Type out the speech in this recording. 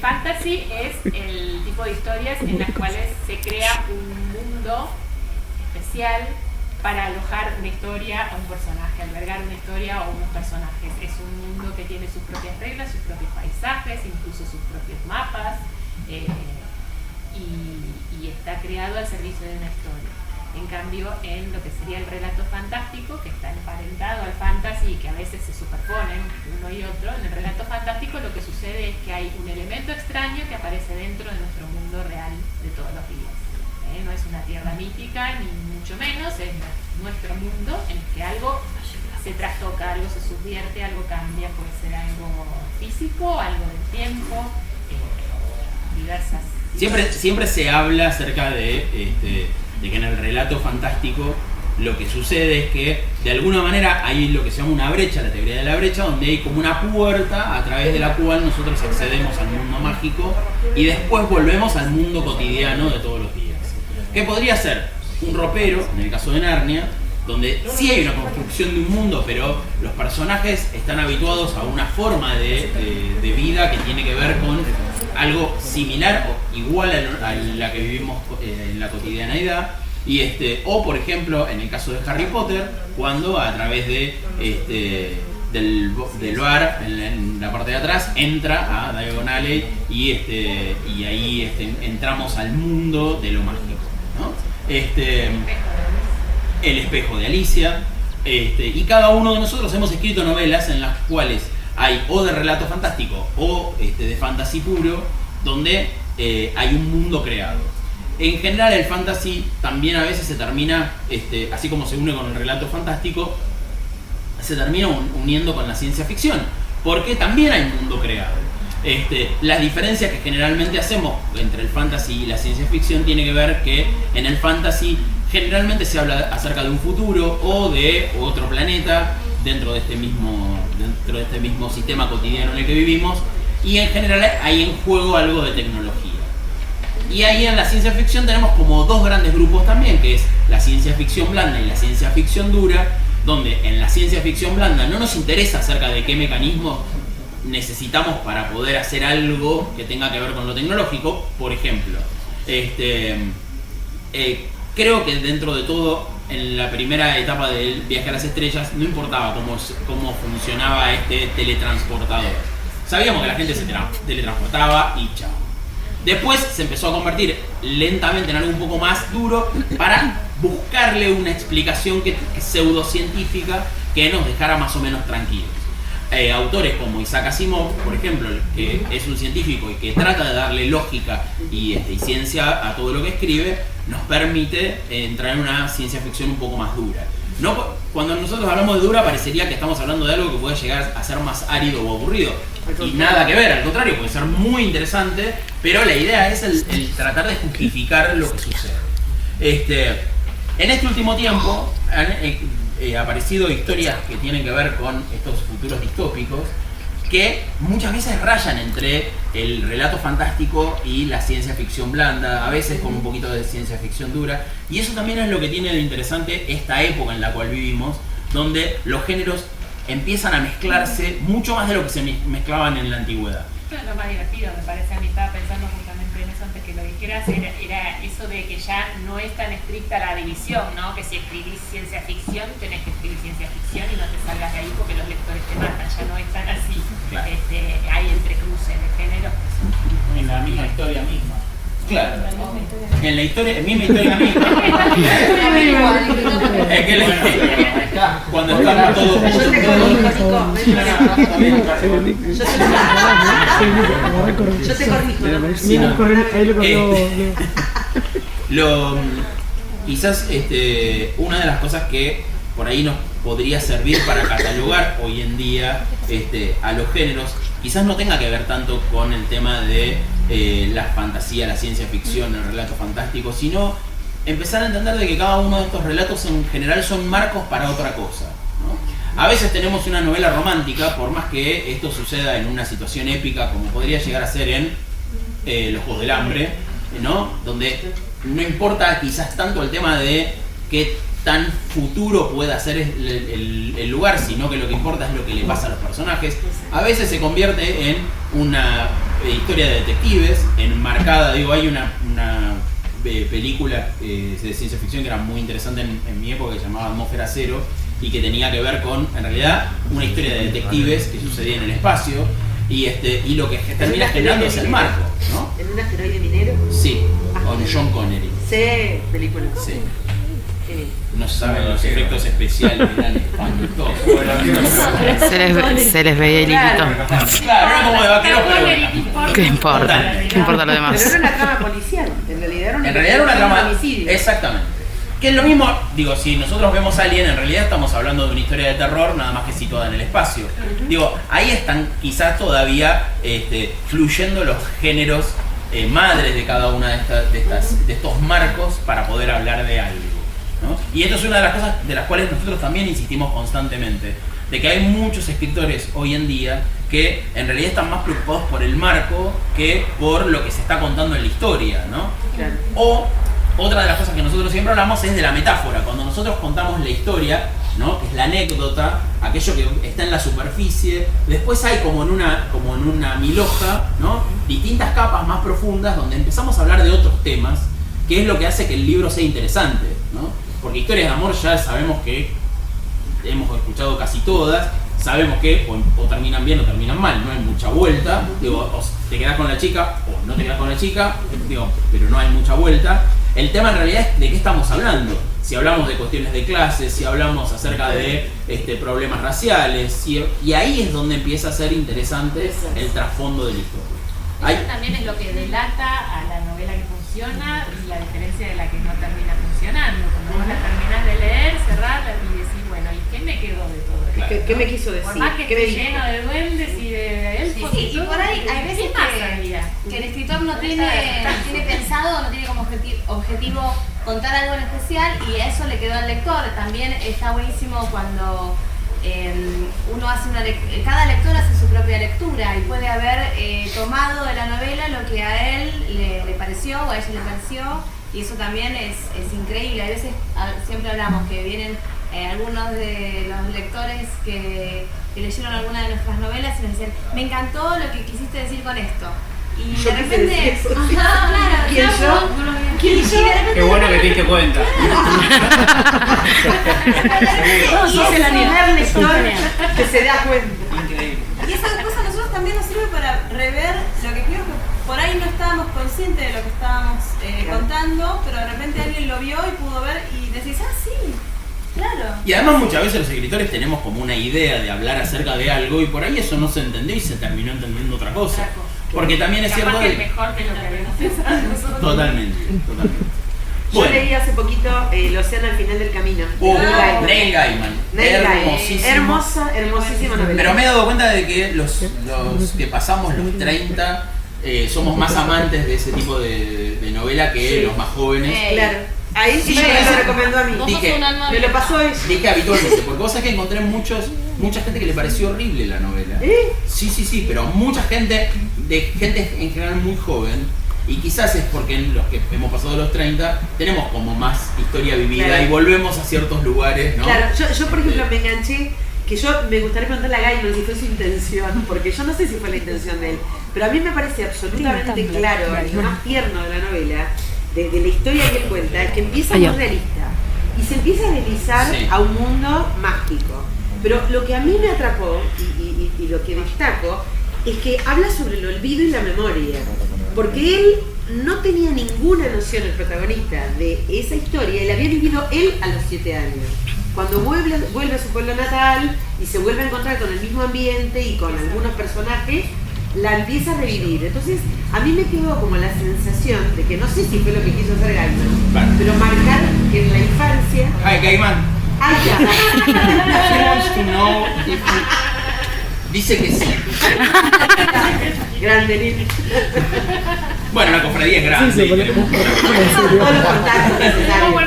fantasy es el tipo de historias en las cuales se crea un mundo especial para alojar una historia o un personaje, albergar una historia o unos personajes. Es un mundo que tiene sus propias reglas, sus propios paisajes, incluso sus propios mapas, y está creado al servicio de una historia. En cambio, en lo que sería el relato fantástico, que está emparentado al fantasy y que a veces se superponen uno y otro, en el relato fantástico lo que sucede es que hay un elemento extraño que aparece dentro de nuestro mundo real de todos los días. No es una tierra mítica, ni mucho menos, es nuestro mundo en el que algo se trastoca, algo se subvierte, algo cambia, puede ser algo físico, algo del tiempo, diversas. Siempre se habla acerca de que en el relato fantástico lo que sucede es que de alguna manera hay lo que se llama una brecha, la teoría de la brecha, donde hay como una puerta a través de la cual nosotros accedemos al mundo mágico y después volvemos al mundo cotidiano de todos los días. ¿Qué podría ser? Un ropero, en el caso de Narnia, donde sí hay una construcción de un mundo, pero los personajes están habituados a una forma de vida que tiene que ver con algo similar o igual a la que vivimos en la cotidianeidad. O por ejemplo, en el caso de Harry Potter, cuando a través del bar en la parte de atrás entra a Diagon Alley y ahí entramos al mundo de lo mágico, ¿no? El espejo de Alicia, y cada uno de nosotros hemos escrito novelas en las cuales hay o de relato fantástico o de fantasy puro, donde hay un mundo creado. En general el fantasy también a veces se termina, así como se une con el relato fantástico, se termina uniendo con la ciencia ficción, porque también hay un mundo creado. Las diferencias que generalmente hacemos entre el fantasy y la ciencia ficción tiene que ver que en el fantasy generalmente se habla acerca de un futuro o de otro planeta dentro de este mismo sistema cotidiano en el que vivimos, y en general hay en juego algo de tecnología. Y ahí en la ciencia ficción tenemos como dos grandes grupos también, que es la ciencia ficción blanda y la ciencia ficción dura, donde en la ciencia ficción blanda no nos interesa acerca de qué mecanismos necesitamos para poder hacer algo que tenga que ver con lo tecnológico. Por ejemplo, creo que dentro de todo, en la primera etapa del viaje a las estrellas, no importaba cómo funcionaba este teletransportador. Sabíamos que la gente se teletransportaba y chao. Después se empezó a convertir lentamente en algo un poco más duro para buscarle una explicación pseudocientífica que nos dejara más o menos tranquilos. Autores como Isaac Asimov, por ejemplo, que es un científico y que trata de darle lógica y ciencia a todo lo que escribe, nos permite entrar en una ciencia ficción un poco más dura. Cuando nosotros hablamos de dura parecería que estamos hablando de algo que puede llegar a ser más árido o aburrido, y nada que ver, al contrario, puede ser muy interesante, pero la idea es el tratar de justificar lo que sucede. En este último tiempo han aparecido historias que tienen que ver con estos futuros distópicos que muchas veces rayan entre el relato fantástico y la ciencia ficción blanda, a veces con un poquito de ciencia ficción dura, y eso también es lo que tiene de interesante esta época en la cual vivimos, donde los géneros empiezan a mezclarse mucho más de lo que se mezclaban en la antigüedad. Esto es lo más divertido, me parece. A mí estaba pensando justamente en eso antes, que lo que quiero hacer era eso de que ya no es tan estricta la división, ¿no? Que si escribís ciencia ficción, tenés que escribir ciencia ficción y no te salgas de ahí porque los lectores te matan. Ya no es tan así. Claro. Hay entrecruces de géneros. En la misma historia misma. Claro. En la misma historia misma. Es que cuando estamos todos. Yo te corrijo. Quizás una de las cosas que por ahí nos podría servir para catalogar hoy en día a los géneros, quizás no tenga que ver tanto con el tema de la fantasía, la ciencia ficción, el relato fantástico, sino empezar a entender de que cada uno de estos relatos en general son marcos para otra cosa, ¿no? A veces tenemos una novela romántica, por más que esto suceda en una situación épica como podría llegar a ser en Los Juegos del Hambre, ¿no? Donde no importa quizás tanto el tema de qué tan futuro pueda ser el lugar, sino que lo que importa es lo que le pasa a los personajes. A veces se convierte en una historia de detectives, enmarcada, digo, hay una película de ciencia ficción que era muy interesante en mi época, que se llamaba Atmósfera Cero, y que tenía que ver con, en realidad, una historia de detectives que sucedía en el espacio, y lo que termina generando es el marco, ¿no? ¿En un asteroide minero? Sí, con John Connery. Sí, película. Sí. No saben los efectos especiales, eran espantosos. Se les veía el hilito. Claro, era como de vaqueros, pero bueno. ¿Qué importa? ¿Qué importa lo demás? Pero era una trama policial, en realidad era era una trama. homicidio. Exactamente. Que es lo mismo, digo, si nosotros vemos Alien, en realidad estamos hablando de una historia de terror, nada más que situada en el espacio. Digo, ahí están quizás todavía fluyendo los géneros madres de cada una de estos marcos para poder hablar de algo, ¿no? Y esto es una de las cosas de las cuales nosotros también insistimos constantemente, de que hay muchos escritores hoy en día que en realidad están más preocupados por el marco que por lo que se está contando en la historia, ¿no? Claro. O otra de las cosas que nosotros siempre hablamos es de la metáfora. Cuando nosotros contamos la historia, ¿no? Que es la anécdota, aquello que está en la superficie, después hay como en una milhoja, ¿no? Distintas capas más profundas donde empezamos a hablar de otros temas, que es lo que hace que el libro sea interesante, ¿no? Porque historias de amor ya sabemos que hemos escuchado casi todas, sabemos que o terminan bien o terminan mal, no hay mucha vuelta, digo, o te quedas con la chica o no te quedas con la chica, digo, pero no hay mucha vuelta. El tema en realidad es de qué estamos hablando. Si hablamos de cuestiones de clases, si hablamos acerca de problemas raciales, y ahí es donde empieza a ser interesante el trasfondo de la historia. Eso también es lo que delata a la novela que funciona y la diferencia de la que no termina funcionando. Cuando vos la terminás de leer, cerrarla y decís, bueno, ¿y qué me quedó de todo esto? ¿Qué me quiso decir? Por más que ¿Qué me esté dijo? lleno de duendes y de elfos. Sí, y por ahí hay veces que el escritor no tiene pensado, no tiene como objetivo contar algo en especial y eso le quedó al lector. También está buenísimo cuando uno hace cada lector hace su propia lectura y puede haber tomado de la novela lo que a él le pareció o a ella le pareció, y eso también es increíble. A veces siempre hablamos que vienen algunos de los lectores que leyeron alguna de nuestras novelas y nos dicen, me encantó lo que quisiste decir con esto. Y Yo de quise repente, decir eso, sí. claro, ¿Quién claro, yo? ¿Quién y yo? de repente Qué bueno que te diste cuenta. Sos el primer lector que se da cuenta. Increíble. Y esa cosa a nosotros también nos sirve para rever lo que creo que por ahí no estábamos conscientes de lo que estábamos contando, pero de repente alguien lo vio y pudo ver y decís, ah, sí, claro. Y además muchas veces los escritores tenemos como una idea de hablar acerca de algo y por ahí eso no se entendió y se terminó entendiendo otra cosa. Porque también es cierto Capaz que que... es mejor que lo que habíamos pensado nosotros. Totalmente. Yo leí hace poquito El océano al final del camino. Neil Gaiman. Hermosísimo. Hermosísima novela. Pero me he dado cuenta de que los que pasamos los 30 somos más amantes de ese tipo de novela que los más jóvenes. Claro. Ahí sí me lo recomendó a mí. Dije, Me lo pasó ella. dije habitualmente, porque vos sabés que encontré mucha gente que le pareció horrible la novela. Sí, pero mucha gente en general muy joven, y quizás es porque los que hemos pasado los 30 tenemos como más historia vivida, claro, y volvemos a ciertos lugares, ¿no? Claro, yo por ejemplo me enganché, que yo me gustaría preguntarle a Gaiman si fue su intención, porque yo no sé si fue la intención de él, pero a mí me parece absolutamente claro, y lo más tierno de la novela, de la historia que él cuenta, es que empieza muy realista y se empieza a deslizar a un mundo mágico. Pero lo que a mí me atrapó y lo que destaco es que habla sobre el olvido y la memoria, porque él no tenía ninguna noción, el protagonista de esa historia, él había vivido él a los 7 años. Cuando vuelve a su pueblo natal y se vuelve a encontrar con el mismo ambiente y con algunos personajes, la empieza a revivir. Entonces, a mí me quedó como la sensación de que no sé si fue lo que quiso hacer Gaiman, vale, pero marcar que en la infancia... ¡Ay, Gaiman! ¡Ay, Dice que sí. Grande, Lili. Bueno, la cofradía es grande. Todos los contactos necesarios.